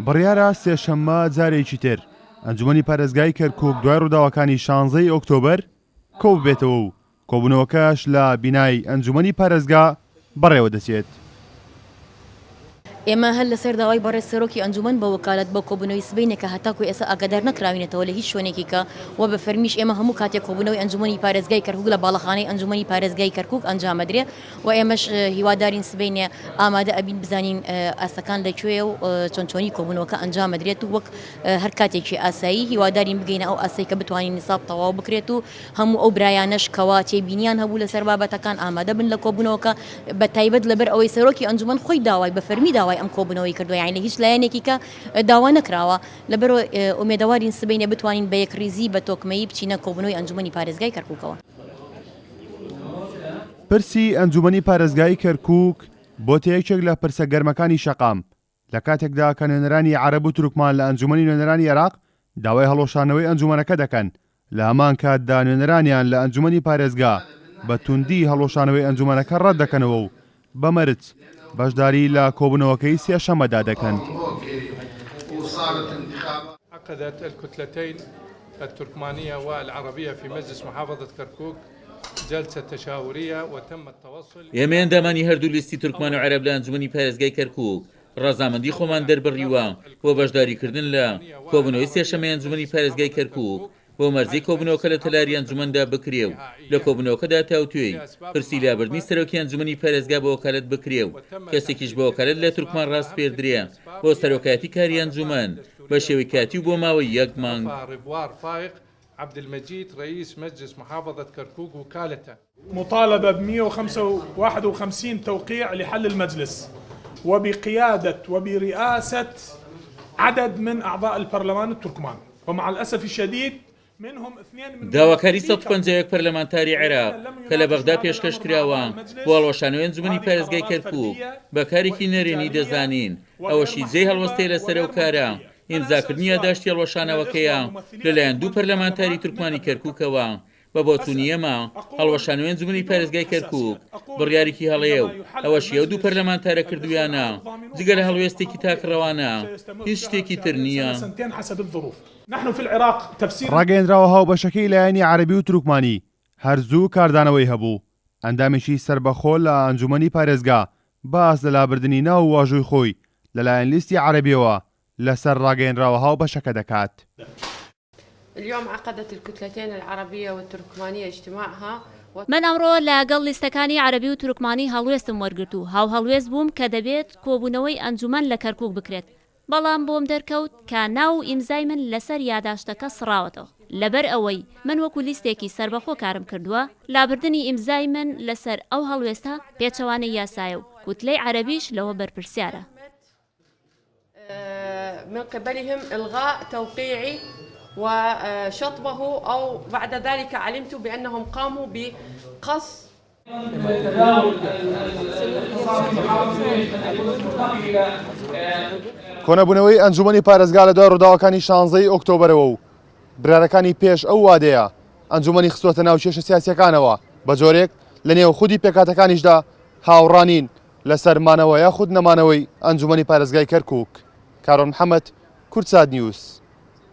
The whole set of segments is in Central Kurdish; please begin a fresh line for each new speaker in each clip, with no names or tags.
بڕیارە سێشەممە جارێکی تر ئەنجومەنی پارێزگای کەرکووک دوای ڕووداوەکانی 16 ئۆکتۆبەر کۆ ببێتەوە و کۆبوونەوەکەش لە بینای ئەنجومەنی پارێزگا بەڕێوە دەچێت.
ئێمە هەر لەسەر داوای بەڕێز سەرۆکی ئەنجومەن بە وەکالەت بە کۆبوونەوەی سبەینێکە هەتاکو ئێستا ئاگادار نەکراوینێتەوە لە هیچ شوێنێکی کە و بە فەرمیش ئێمە هەموو کاتێک کۆبوونەوەی ئەنجومەنی پارێزگای کەرکووک لە باڵەخانەی ئەنجومەنی پارێزگای کەرکووک ئەنجامەدرێ و ئێمەش هیوادارین سبەینێ ئامادە ئەبین بزانین ئاسەکان لەکوێ و چۆنچۆنی کۆبوونەوەکە ئەنجامەدرێت و وەک هەر کاتێکی ئاسایی هیوادارین بگەینە ئەو ئاسایی کە بتوانین نساب تەواو بکرێت و هەموو ئەو برایانەش کەوا تێبینیان هەبوو لەسەر بابەتەکان ئامادە بن لە کۆبوونەوەکە بە تایبەت لەبەر ئەوەی سەرۆکی ئەنجومەن خۆی داوای بە فەرمی داوای ئەم کۆبوونەوەی کردو یعنی لە هیچ لایەنێکی کە داوا نەکراوە لەبەر ئومێدەوارین سبەینێ بتوانین بە یەکریزی بە تۆکمەیی بچینە کۆبوونەوەی ئەنجومەنی پارێزگای کەرکووکەوە.
پرسی ئەنجومەنی پارێزگای کەرکووک بۆ یەکێک لە پرسە گەرمەکانی شەقام لە کاتێکدا کە نوێنەرانی عەرەب و تورکمان لە ئەنجومەنی نوێنەرانی عێراق داوای هەڵۆشانەوەی ئەنجومەنەکە دەکەن لە هەمان کاتدا نوێنەرانیان لە ئەنجومەنی پارێزگا بە توندی هەڵۆشانەوەی ئەنجومەنەکە ڕەت دەکەنەوە و بەمەرج بەشداری لە کۆبوونەوەکەی سێشەممەدا دەکەن.
عقدت الكتلتين التركمانية والعربية في مجلس محافظة كركوك جلسة تشاورية وتم التوصل.
ئێمە ئەندامانی هەردوو لیستی تورکمان و عەرەب لە ئەنجومەنی پارێزگای کەرکووک ڕەزامەندی خۆمان دەربڕیوە بۆ بەشداریکردن لە کۆبوونەوەی سێشەممەی ئەنجومەنی پارێزگای کەرکووک بۆ مەرجەی کۆبوونەوەکە لە تەلاری ئەنجومەندا بکرێ و لە کۆبوونەوەکەدا تاوتوێی پرسی لابردنی سەرۆکی ئەنجومەنی پارێزگا بە وەکالەت بکرێ و کەسێکیش بە وەکالەت لە تورکمان ڕاستپێردرێ بۆ سەرۆکایەتی کاری ئەنجومەن بە شێوەی کاتی و بۆ ماوەی یەک مانگ.
عبد المجيد رئيس مجلس محافظة كركوك وكالته
مطالبة ب 151 توقيع لحل المجلس وبقيادة وبرئاسة عدد من أعضاء البرلمان التركمان ومع الأسف الشديد منهم 2
داواکاری 151 پەرلەمانتاری عێراق کە لە بەغدا پێشکەش کراوە بۆ هەڵوەشانەوەی ئەنجومەنی پارێزگای کەرکووک بەکارێکی نەرێنی دەزانین ئەوەشی جێی هەڵوەستەی لەسەر ئەو کارە ئیمزاکردنی یادداشتی هەڵوەشانەوەکەیە لەلایەن 2 پەرلەمانتاری تورکمانی کەرکووکەوە بە بۆچوونی ئێمە هەڵوەشانەوەی ئەنجومەنی پارێزگای کەرکووک بڕیارێکی هەڵەیە و ئەوەشی ئەو 2 پەرلەمانتارە کردویانە جگە لە هەڵوێستێکی تاکڕەوانە هیچ شتێکی تر نییە.
ڕاگەیەندراوە هاوبەشەکەی لایەنی عەرەبی و تورکمانی هەرزوو کاردانەوەی هەبوو ئەندامێکی سربەخۆ لە ئەنجومەنی پارێزگا باس لە لابردنی ناو و واژووی خۆی لەلایەن لیستی عەرەبیەوە لەسەر ڕاگەیەنراوە هاوبەشەکە دەکات.
اليوم عقدت الكتلتين العربية والتركمانية اجتماعها.
من ئەمڕۆ لەگەڵ لیستەکانی عەرەبی و تورکمانی هەڵوێستم وەرگرت و هەڵوێست بووم کە دەبێت کۆبوونەوەی ئەنجومەن لە کەرکووک بکرێت بەڵام بۆم دەرکەوت کە ناو و ئیمزای من لەسەر یاداشتەکە سڕاوەتەوە لەبەر ئەوەی من وەکو لیستێکی سربەخۆ کارم کردووە لابردنی ئیمزای من لەسەر ئەو هەڵوێستە پێچەوانەی یاسایە و کوتلەی عەرەبیش لەوە بەرپرسیارە.
من قبلهم إلغاء توقيعي وشطبه أو بعد ذلك علمت بأنهم قاموا بقص
کۆنەبوونەوەی ئەنجومەنی پارێزگا لە دوای ڕووداوەکانی 16 ئۆکتۆبەرەوە و برارەکانی پێش ئەو وادەیە ئەنجومەنی خستوەتە ناو کێشە سیاسیەکانەوە بە جۆرێک لە نێو خودی پێکاتەکانیشدا هاوڕانین لەسەر مانەوە یاخود نەمانەوەی ئەنجومەنی پارێزگای کەرکووک. کارۆن محەممەد، کورتساد نیوز،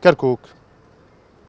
کەرکووک.